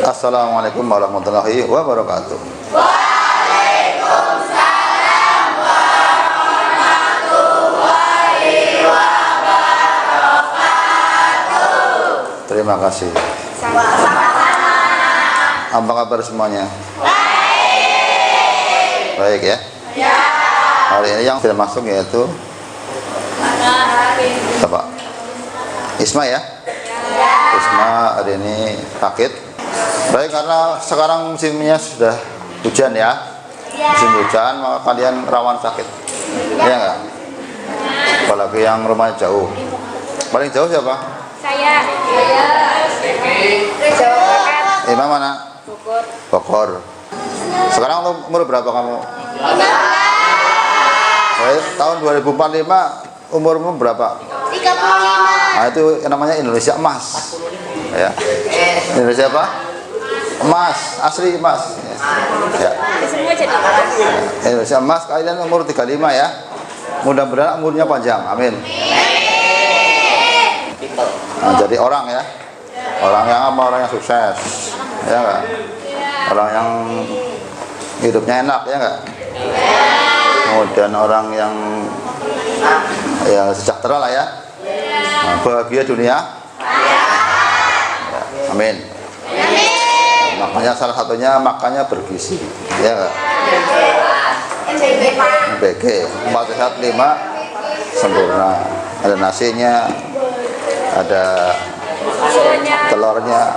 Assalamualaikum warahmatullahi wabarakatuh. Waalaikumsalam warahmatullahi wabarakatuh. Terima kasih. Apa kabar semuanya? Baik. Baik ya? Ya. Hari ini yang sudah masuk yaitu Bapak Isma ya? Isma hari ini sakit. Baik, karena sekarang musimnya sudah hujan ya, musim hujan, maka kalian rawan sakit, ya enggak? Apalagi yang rumahnya jauh. Paling jauh siapa? Saya. Jawa Barat. Imam mana? Bogor. Bogor. Sekarang umur berapa kamu? Baik, tahun 2045 umurmu berapa? 35. Nah, itu yang namanya Indonesia emas. Ya. Indonesia apa? Emas, asli emas. Ya. Semua jadi emas. Indonesia emas, kalian umur 35 ya. Mudah-mudahan umurnya panjang. Amin. Nah, jadi orang ya. Orang yang apa? Orang yang sukses. Ya enggak? Orang yang hidupnya enak, ya enggak? Kemudian orang yang ya sejahtera lah ya. Nah, bahagia dunia. Ya, amin. Makanya salah satunya makannya bergizi, ya enggak? MBG 4 sehat 5 sempurna. Ada nasinya, ada telurnya,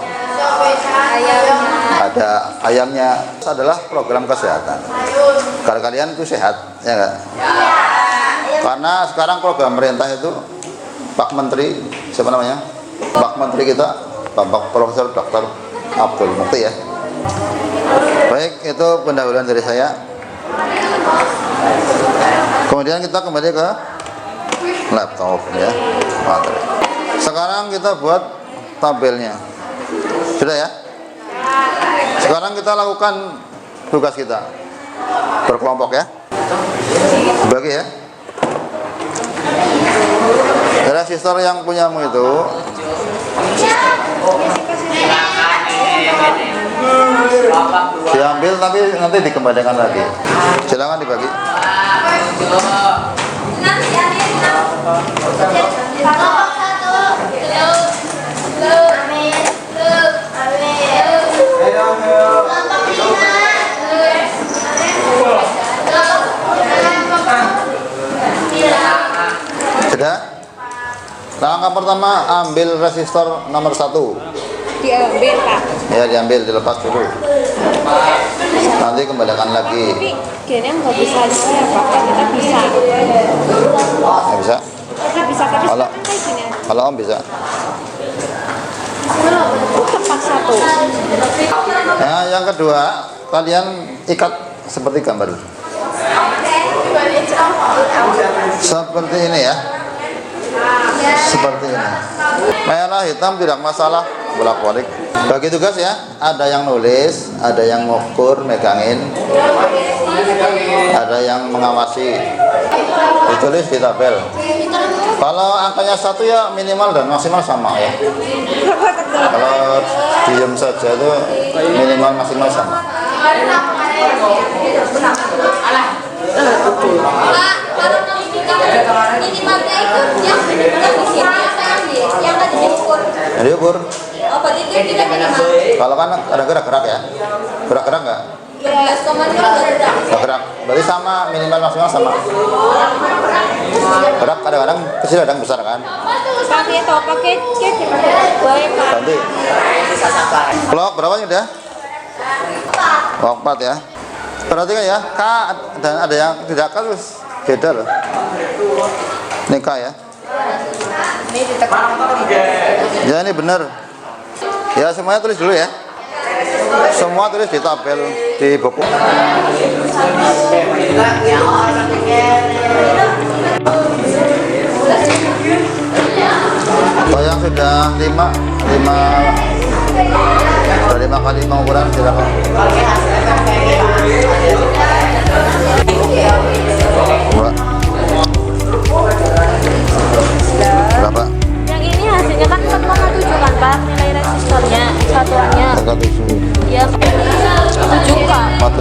ada ayamnya. Itu adalah program kesehatan. Kalau kalian itu sehat, ya enggak? Karena sekarang program pemerintah itu Pak Menteri, siapa namanya? Pak Menteri kita, Bapak Profesor Dr. Abdul Mukti ya. Baik, itu pendahuluan dari saya. Kemudian kita kembali ke laptop ya. Materi. Sekarang kita buat tabelnya. Sudah ya? Sekarang kita lakukan tugas kita berkelompok ya. Bagi ya. Resistor yang punyamu itu diambil tapi nanti dikembalikan lagi. Silakan dibagi. Sudah? Langkah pertama, ambil resistor nomor 1. Diambil, Pak. Ya, diambil, dilepas dulu. Nanti kembalikan lagi. Tapi kayaknya nggak bisa juga ya, Pak. Kita bisa. Nggak bisa? Kita bisa, tapi Kalau sekarang kayak gini. kalau Om bisa. Tepat 1. Ya, yang kedua, kalian ikat seperti gambar. Seperti ini ya. Seperti ini. Merah hitam tidak masalah, bolak-balik. Bagi tugas ya, ada yang nulis, ada yang ngukur, megangin, ada yang mengawasi. Ditulis di tabel. Kalau angkanya 1 ya minimal dan maksimal sama ya. Kalau diem saja itu minimal maksimal sama. Yang diukur. Kalau kan ada gerak-gerak ya. Gerak-gerak nggak? Gerak. Berarti sama, minimal maksimal sama. Gerak kadang-kadang kecil, kadang besar kan? Pakai atau pakai cek boleh, Pak. Ganti. Blok berapa udah? Blok 4 ya. Perhatikan ya, K dan ada yang tidak K terus beda loh. Ini K ya. Ini ditekan. Ya ini benar. Ya semuanya tulis dulu ya. Semua tulis di tabel di buku. Kalau yang sudah 5 kali pengukuran silakan. Berapa? Yang ini hasilnya kan 4,7 kan, Pak, nilai resistornya satuannya. Mata 7. Iya, 7K. Mata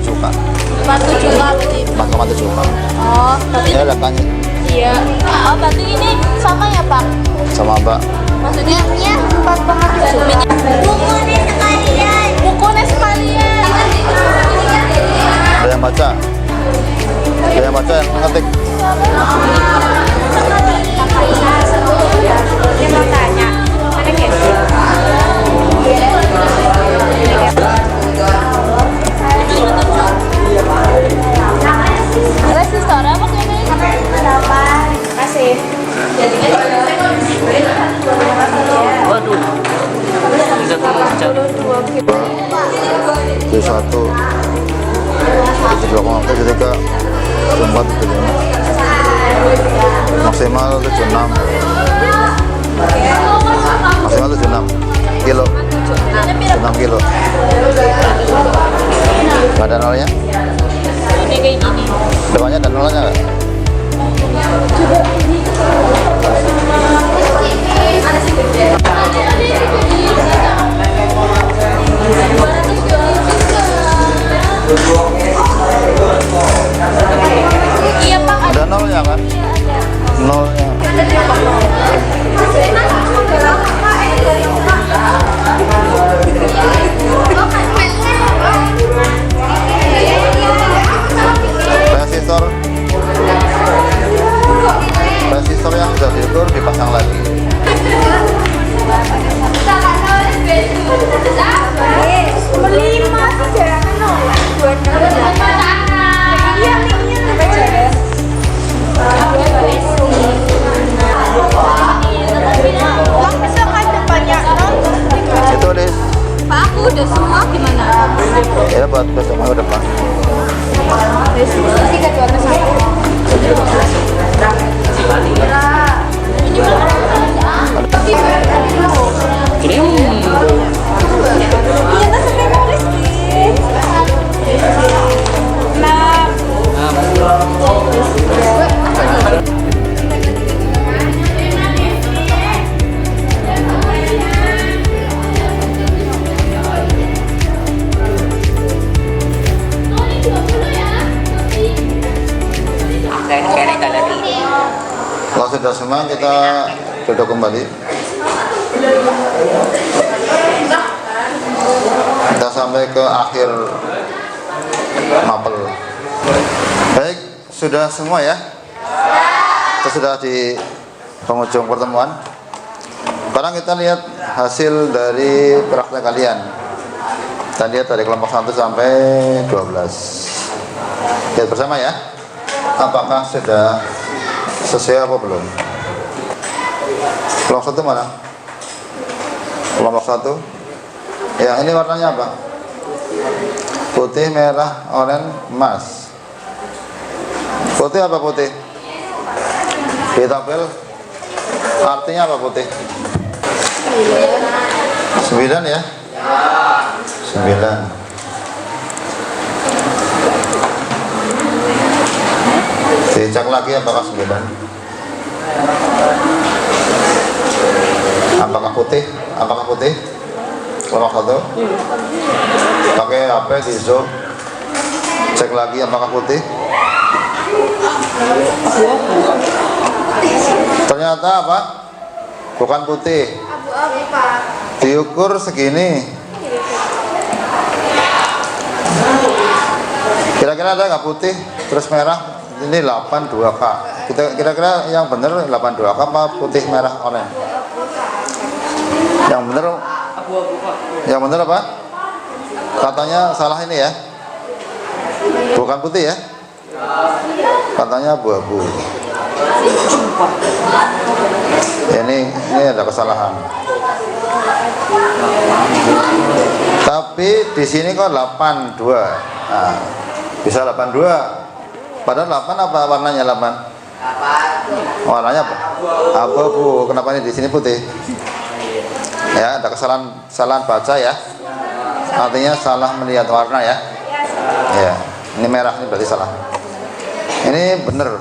juga. 7K berarti. Mata juga. Oh, berarti Ya lekanya iya. Oh, berarti ini sama ya, Pak? sama Mbak. Maksudnya 4,7. Bukunya sekalian. Ada yang baca. Ada yang baca yang ngetik. Dia mau tanya, mana resistor apa ini? Kasih. Waduh. Bisa pemecah. T1 T2,4 T3 T4 T5 maksimal 76 maksimal 76 kilo 76 kilo nggak ada nolnya Ini kayak gini. depannya ada nolnya nggak? Iya, Pak. Ada nolnya kan? Nolnya resistor yang sudah diukur dipasang lagi. Lima sih jaraknya no. Iya, apa jarak? Langsung ada banyak no. Itu deh Pak, aku udah semua gimana? ya buat besok minggu depan. Kita jual ke sana. Iya, tas sampai nulis sih. Nah, Kalau sudah semua kita duduk kembali. Kita sampai ke akhir mapel. Baik, sudah semua ya. Kita sudah di penghujung pertemuan. Sekarang kita lihat hasil dari praktek kalian. Kita lihat dari kelompok 1 sampai 12. Lihat bersama ya. Apakah sudah sesuai apa belum? Kelompok 1 mana? Kelompok 1. Ya, ini warnanya apa? Putih, merah, oranye, emas. Putih apa putih? Di tabel artinya apa putih? 9 ya? 9. Dicek lagi apakah 9. Apakah putih? Apakah putih? Kelompok 1. Pakai HP di zoom. Cek lagi apakah putih. Ternyata apa? Bukan putih. abu-abu, Pak. Diukur segini. Kira-kira ada nggak putih terus merah? Ini 82K. Kira-kira yang benar 82K apa putih merah oranye? Yang benar Yang benar apa? Katanya salah ini ya. Bukan putih ya. Katanya abu-abu. Ini ada kesalahan. Tapi di sini kok 82. Nah, bisa 82. Padahal 8 apa warnanya 8? Warnanya apa? Abu-abu. Kenapa ini di sini putih? Ya, ada kesalahan baca ya. Artinya salah melihat warna ya. Ya, ini merah ini berarti salah. Ini bener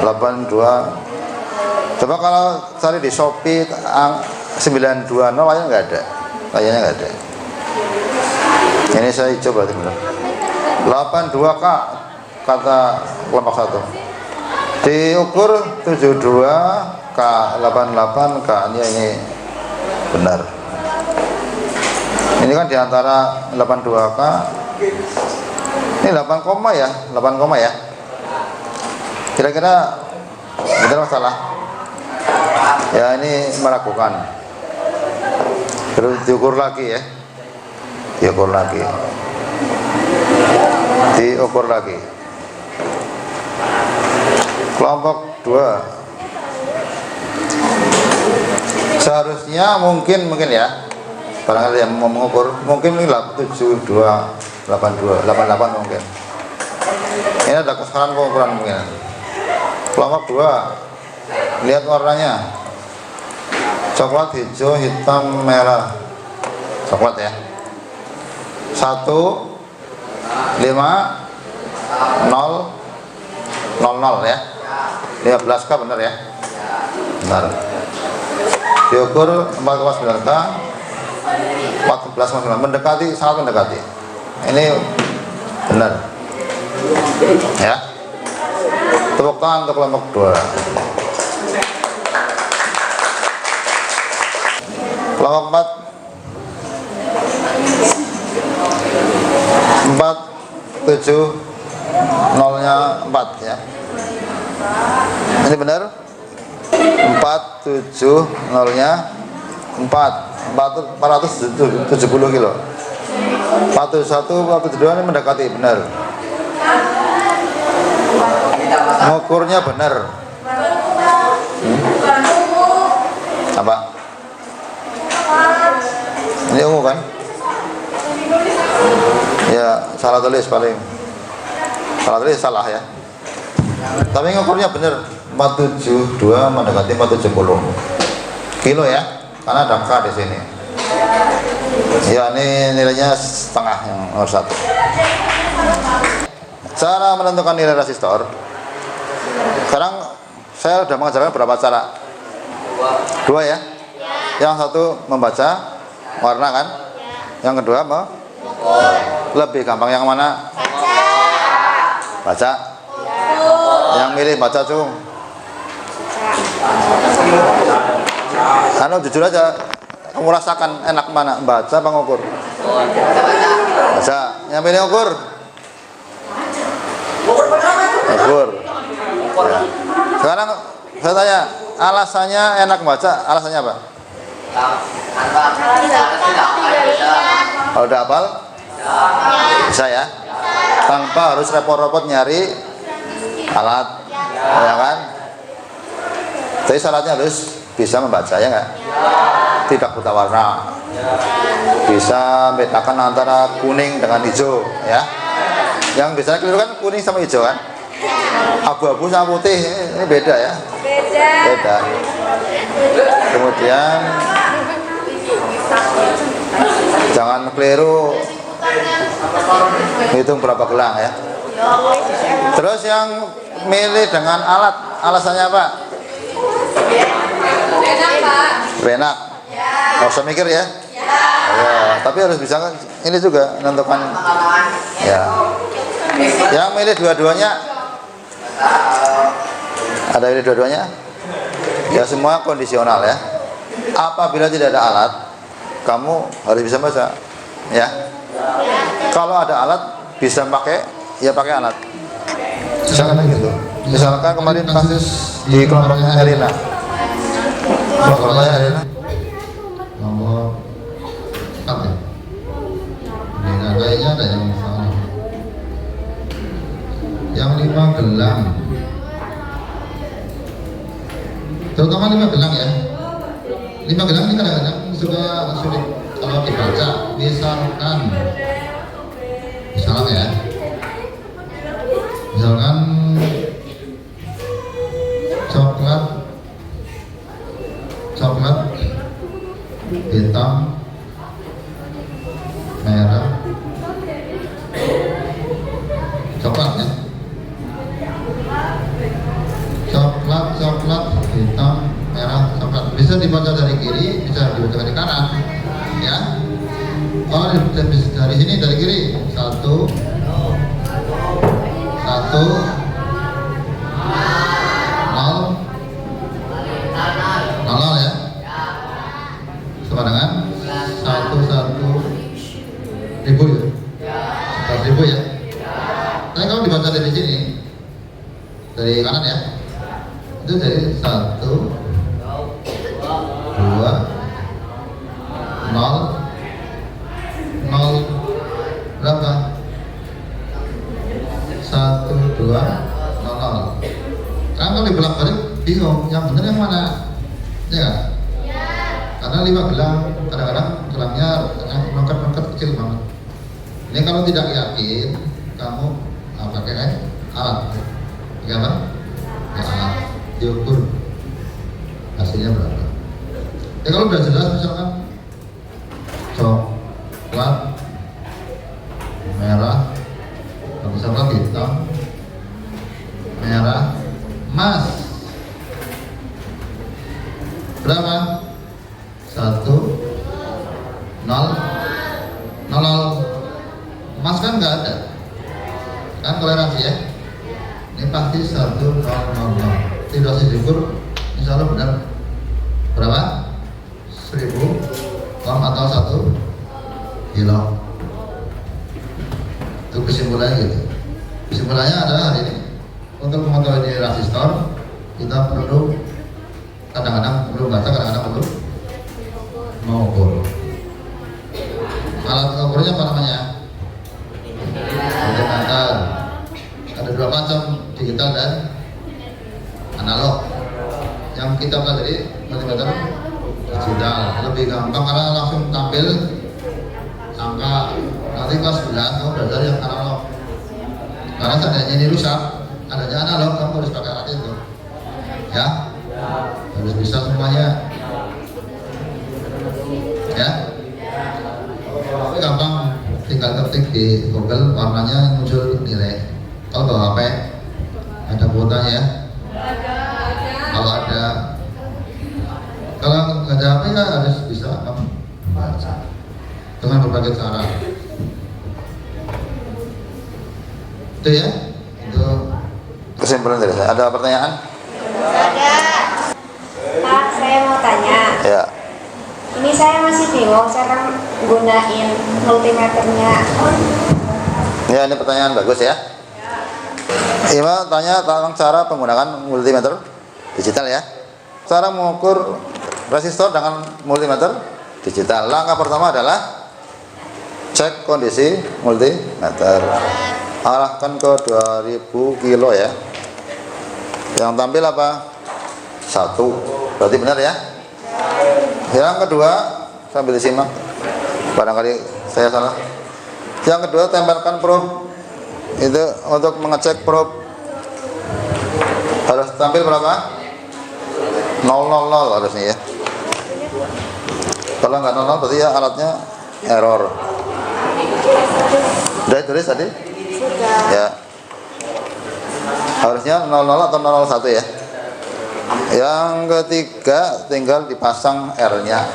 82. Coba kalau cari di Shopee 920 aja nggak ada. Kayaknya nggak ada. Ini saya hijau berarti benar. 82K kata kelompok 1. Diukur 72K 88K ini benar. Ini kan diantara 82K. Ini 8 koma ya, 8 koma ya. Kira-kira benar masalah. Ya ini meragukan. Terus diukur lagi ya. Diukur lagi. Diukur lagi. Kelompok 2. Seharusnya mungkin ya. Barangkali yang mau mengukur mungkin ini 7282 88 mungkin. Ini ada kesalahan pengukuran mungkin. Kelompok 2. Lihat warnanya. Coklat, hijau, hitam, merah. Coklat ya. 1 5 0 0 0 ya. 15K benar ya. Benar. Diukur 4,9K 14,9, mendekati, sangat mendekati. Ini benar ya. Tepuk tangan untuk kelompok 2. Kelompok 4 7 0-nya 4 ya. Ini benar. 4 7 0-nya 470 kilo. 41 42 ini mendekati benar. Ngukurnya benar. Apa? Ini ungu kan? Ya salah tulis paling. Salah tulis salah ya. Tapi ngukurnya benar. 472 mendekati 470 kilo ya. Karena ada K di sini. Ya ini nilainya setengah yang nomor 1. Cara menentukan nilai resistor. Sekarang saya sudah mengajarkan berapa cara? 2 ya. Yang satu membaca warna kan? Yang kedua lebih gampang yang mana? Baca. Yang milih baca cung. Karena jujur aja, kamu rasakan enak mana, baca apa ngukur? Baca. Yang pilih ukur? Ukur. Ya. Sekarang saya tanya, alasannya enak baca, alasannya apa? Kalau udah hafal? Bisa ya? Tanpa harus repot-repot nyari alat, ya kan? Tapi syaratnya harus bisa membaca ya nggak? Tidak buta warna, bisa membedakan antara kuning dengan hijau ya. Yang biasanya keliru kan kuning sama hijau kan, abu-abu sama putih ini beda ya. Beda. Kemudian jangan keliru hitung berapa gelang ya. Terus yang milih dengan alat, alasannya apa? Enak, nggak usah mikir ya. Ya, tapi harus bisa ini juga menentukan. Ya, yang milih dua-duanya, ada milih dua-duanya. Ya semua kondisional ya. Apabila tidak ada alat, kamu harus bisa baca. Ya. Kalau ada alat bisa pakai, ya pakai alat. Misalkan gitu. Misalkan kemarin kasus di kelompoknya Erina. Kelompoknya Erina. Nomor 4 ya. Ini kayaknya ada yang salah. Yang 5 gelang. Terutama 5 gelang ya. 5 gelang ini kadang-kadang suka sulit kalau dibaca. Misalkan ya. Misalkan coklat hitam merah coklat ya, coklat hitam merah coklat, bisa dibaca dari kiri bisa dibaca dari kanan ya. Oh, dari sini, dari kiri. 1, 1, 0, 0 ya. Sama dengan 11.000 ya. 11.000 ya. Tapi kalau dibaca dari sini, dari kanan ya, itu dari 1, 2, 0, 0 berapa? 1, 2, 0. Kan kalau dibolak-balik bingung, yang benar yang mana? Ya kan? Karena 5 gelang, kadang-kadang gelangnya nongkat-nongkat kecil banget. Ini kalau tidak yakin, kamu pakai alat. Pakai apa? Ya, alat. Diukur hasilnya berapa. Ya kalau udah jelas, misalkan coklat, merah, misalkan hitam, merah, emas. Berapa? 1, 0, 0. Emas kan nggak ada, kan toleransi ya. Ini pasti 1, 0, 0. Tidak diukur, insya Allah benar. Berapa? 1.000 gram atau 1 kilo. Itu kesimpulannya gitu. Kesimpulannya adalah hari ini untuk mengetahui di resistor kita perlu kadang-kadang perlu baca, kadang-kadang perlu mengukur. Alat ukurnya apa namanya? Multimeter. Ada 2 macam, digital dan analog. Yang kita pelajari multimeter digital lebih gampang karena langsung tampil angka. Nanti kelas 11 kamu belajar yang analog. Karena seandainya ini rusak, adanya analog, kamu harus pakai alat itu. Ya, harus bisa semuanya. Ya, tapi gampang, tinggal ketik di Google, warnanya muncul nilai. Kalau bawa HP ada kuotanya ya. Kalau ada, kalau nggak ada HP ya harus bisa membaca dengan berbagai cara. Itu ya, itu kesimpulan dari saya. Ada pertanyaan? Ada. Pak, saya mau tanya. Ya. Ini saya masih bingung cara gunain multimeternya. Ya, ini pertanyaan bagus ya. Ima tanya tentang cara penggunaan multimeter digital ya. Cara mengukur resistor dengan multimeter digital. Langkah pertama adalah cek kondisi multimeter. Arahkan ke 2000 kilo ya. Yang tampil apa? 1. Berarti benar ya. Yang kedua, sambil disimak, barangkali saya salah. Yang kedua, tempelkan probe. Itu untuk mengecek probe harus tampil berapa? 000 harusnya ya. Kalau nggak 00 berarti ya alatnya error. Udah tulis tadi? Sudah. Ya. Harusnya 00 atau 001 ya. Yang ketiga, tinggal dipasang R-nya,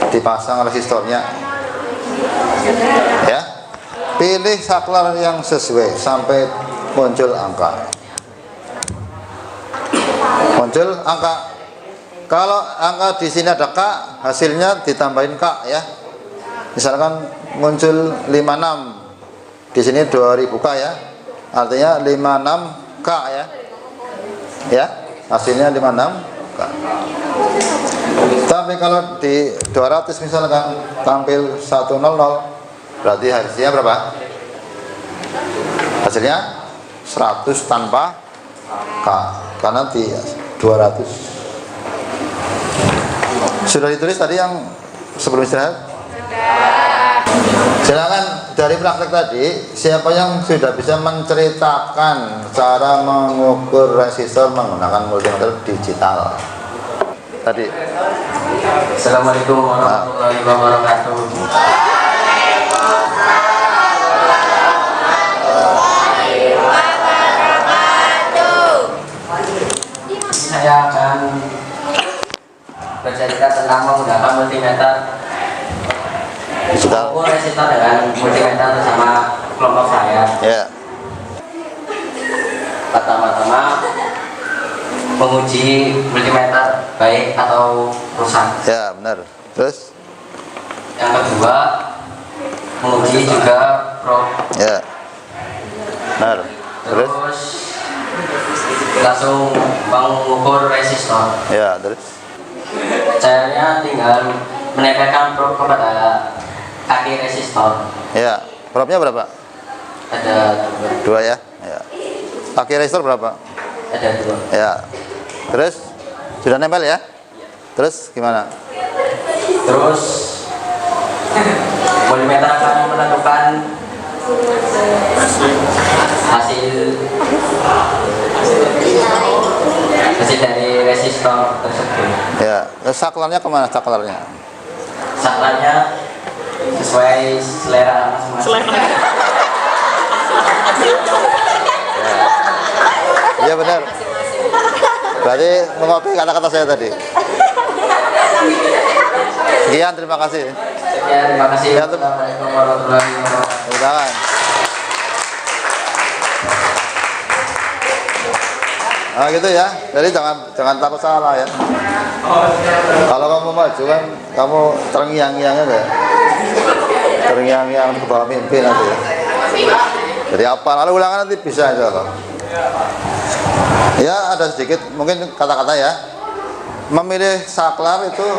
dipasang resistornya. Ya. Pilih saklar yang sesuai sampai muncul angka. Muncul angka. Kalau angka di sini ada K, hasilnya ditambahin K ya. Misalkan muncul 56, di sini 2000K ya. Artinya 56K ya. Ya, hasilnya 56K. Tapi kalau di 200 misalkan tampil 100, berarti hasilnya berapa? Hasilnya 100 tanpa K, karena di 200. Sudah ditulis tadi yang sebelum istirahat? Silakan dari praktek tadi, siapa yang sudah bisa menceritakan cara mengukur resistor menggunakan multimeter digital tadi? Assalamualaikum warahmatullahi wabarakatuh. Saya akan bercerita tentang menggunakan multimeter digital. Mengukur resistor dengan multimeter bersama kelompok saya. Ya. Pertama-tama menguji multimeter baik atau rusak. Ya, benar. Terus? Yang kedua menguji juga probe. Ya. Benar. Terus? Terus langsung mengukur resistor. Ya, terus? Caranya tinggal menempelkan probe kepada kaki resistor. Ya. Probe-nya berapa? Ada Dua ya. Ya. Kaki resistor berapa? ada 2. Ya. Terus? Sudah nempel ya? Terus gimana? Terus multimeter akan menentukan hasil dari resistor tersebut. Ya. Terus saklarnya kemana saklarnya? Saklarnya sesuai selera masing-masing. Iya benar. Berarti mengopi kata-kata saya tadi. Sekian, terima kasih. Sekian, terima kasih. Ya, Assalamualaikum warahmatullahi wabarakatuh. Silakan. Nah gitu ya. Jadi jangan takut salah ya. Kalau kamu maju kan kamu terngiang-ngiang aja. Terngiang-ngiang ke bawah mimpi nanti ya. Jadi apa? Lalu ulangan nanti bisa insya Allah. Ya ada sedikit mungkin kata-kata ya. Memilih saklar itu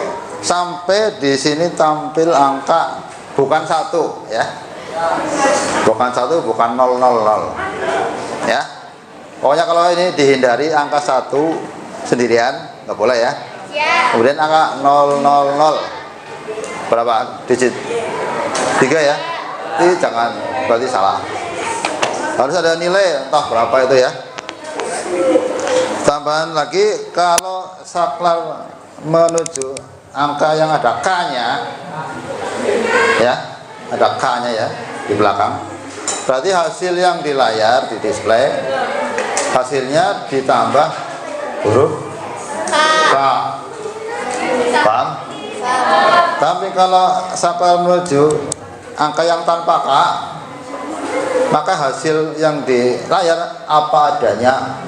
sampai di sini tampil angka bukan 1 ya. Bukan 1, bukan 000 ya. Pokoknya kalau ini dihindari angka 1 sendirian nggak boleh ya. Kemudian angka 000 berapa digit? 3 ya. Ini jangan, berarti salah. Harus ada nilai entah berapa itu ya. Tambahan lagi kalau saklar menuju angka yang ada K-nya ya, ada K-nya ya di belakang. Berarti hasil yang di layar di display hasilnya ditambah huruf K. Paham? Tapi kalau saklar menuju angka yang tanpa K, maka hasil yang di layar apa adanya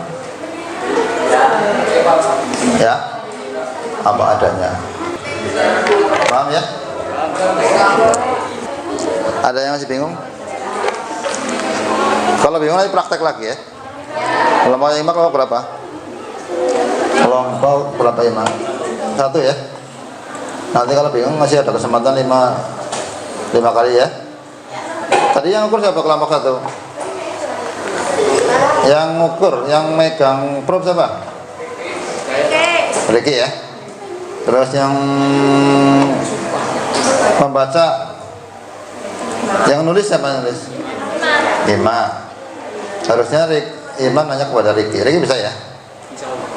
ya, apa adanya. Paham ya? Ada yang masih bingung? Kalau bingung nanti praktek lagi ya. Kelompok IMA kelompok berapa? Kelompok berapa IMA? 1 ya. Nanti kalau bingung masih ada kesempatan 5 kali ya. Tadi yang ukur siapa kelompok 1? Yang ngukur, yang megang probe siapa? Riki ya. Terus yang membaca, yang nulis siapa yang nulis? Ima. Harusnya Iman nanya kepada Riki. Riki bisa ya?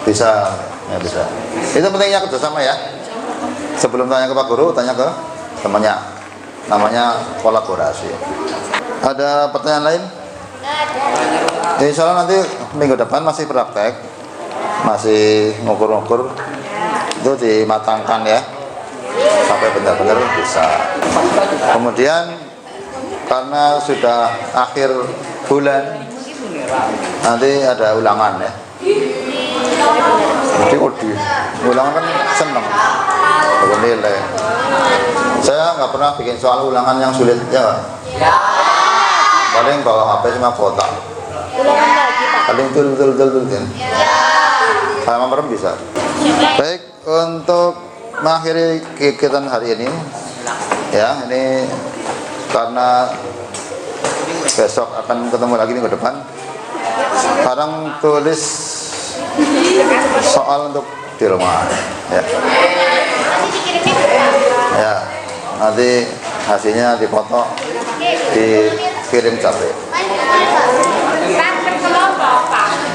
Bisa. Ya bisa. Itu pentingnya kerjasama ya. Sebelum tanya ke Pak Guru, tanya ke temannya. Namanya kolaborasi. Ada pertanyaan lain? Insya Allah nanti minggu depan masih praktek, masih ngukur-ngukur, itu dimatangkan ya sampai benar-benar bisa. Kemudian karena sudah akhir bulan, nanti ada ulangan ya. Jadi ulangan kan seneng bernilai. Saya nggak pernah bikin soal ulangan yang sulit ya. Paling bawa HP cuma kotak. Paling betul kan. Sama merem bisa. Baik, untuk mengakhiri kegiatan hari ini ya, ini karena besok akan ketemu lagi minggu depan. Sekarang tulis soal untuk di rumah ya. Ya, nanti hasilnya dipoto, dikirim capek.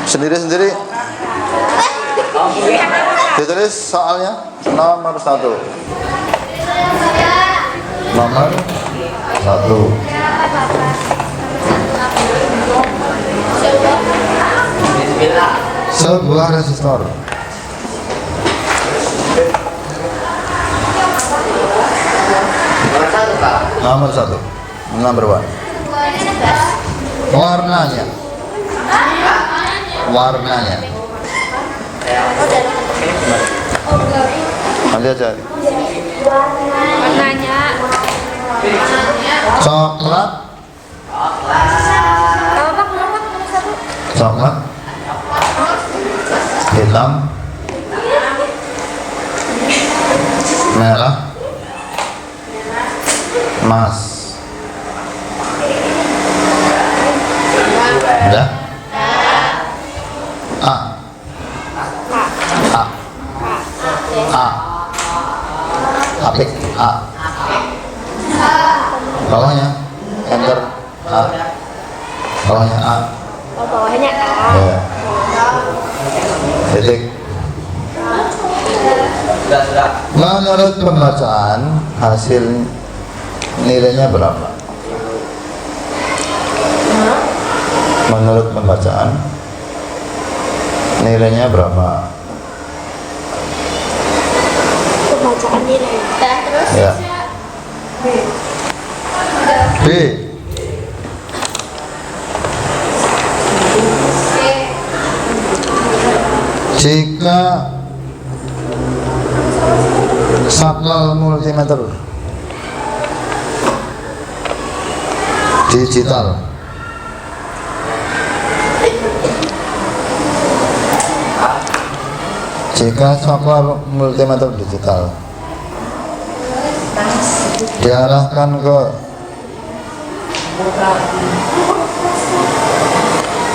Sendiri-sendiri ditulis soalnya nomor 1. Nomor 1. Sebuah resistor Nomor 1 Pak. Nomor 1. Number 1. Warnanya. Warnanya. Nanti aja. Warnanya Coklat. kelopak nomor 1. Coklat. Hitam. Merah. Emas. Udah? A. A. A. Apik. A. Bawahnya. Enter. A. Bawahnya A. Oh, bawahnya A. Ya. Titik. Menurut pembacaan hasil nilainya berapa? Menurut pembacaan nilainya berapa? Pembacaan nilai. Terus Ya. B. Jika saklal multimeter digital diarahkan ke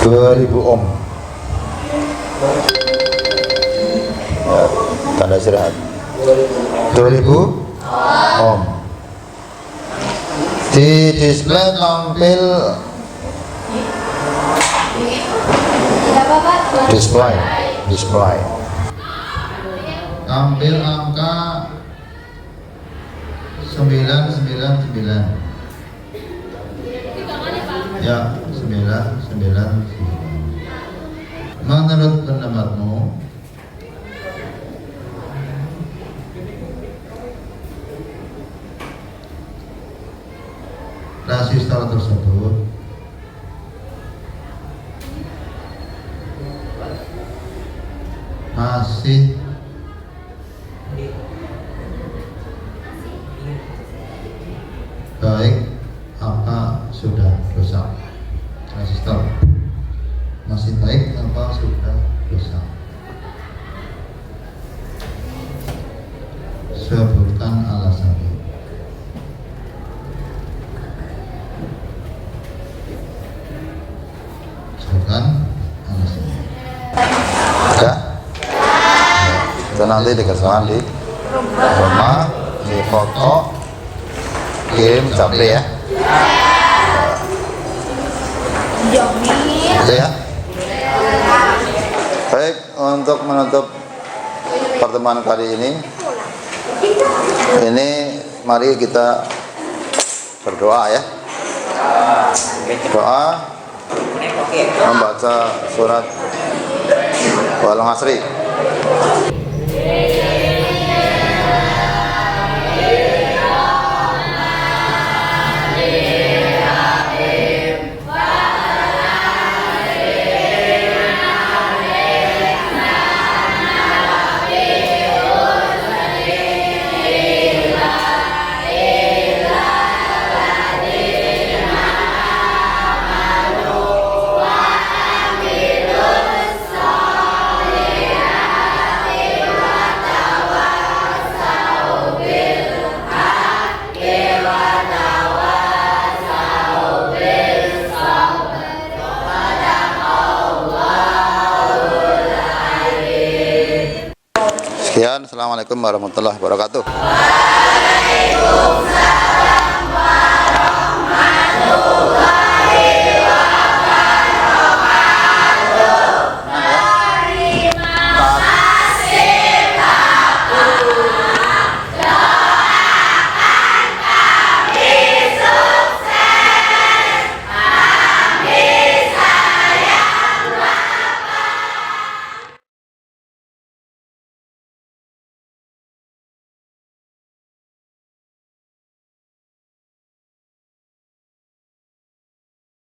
2000 ohm, ya, tanda istirahat 2000 ohm, di display tampil display tampil angka 999. Ya, 999. Menurut pendapatmu resistor tersebut masih baik apa sudah rusak? Resistor masih baik apa sudah rusak? Sebutkan alasannya. Sebutkan alasannya. Ada? Itu nanti dikesan di rumah, di foto, kirim capri ya. Itu ya. Baik, untuk menutup pertemuan kali ini mari kita berdoa ya. Doa membaca surat Wal Asri. Sekian, assalamualaikum warahmatullahi wabarakatuh. Waalaikumsalam.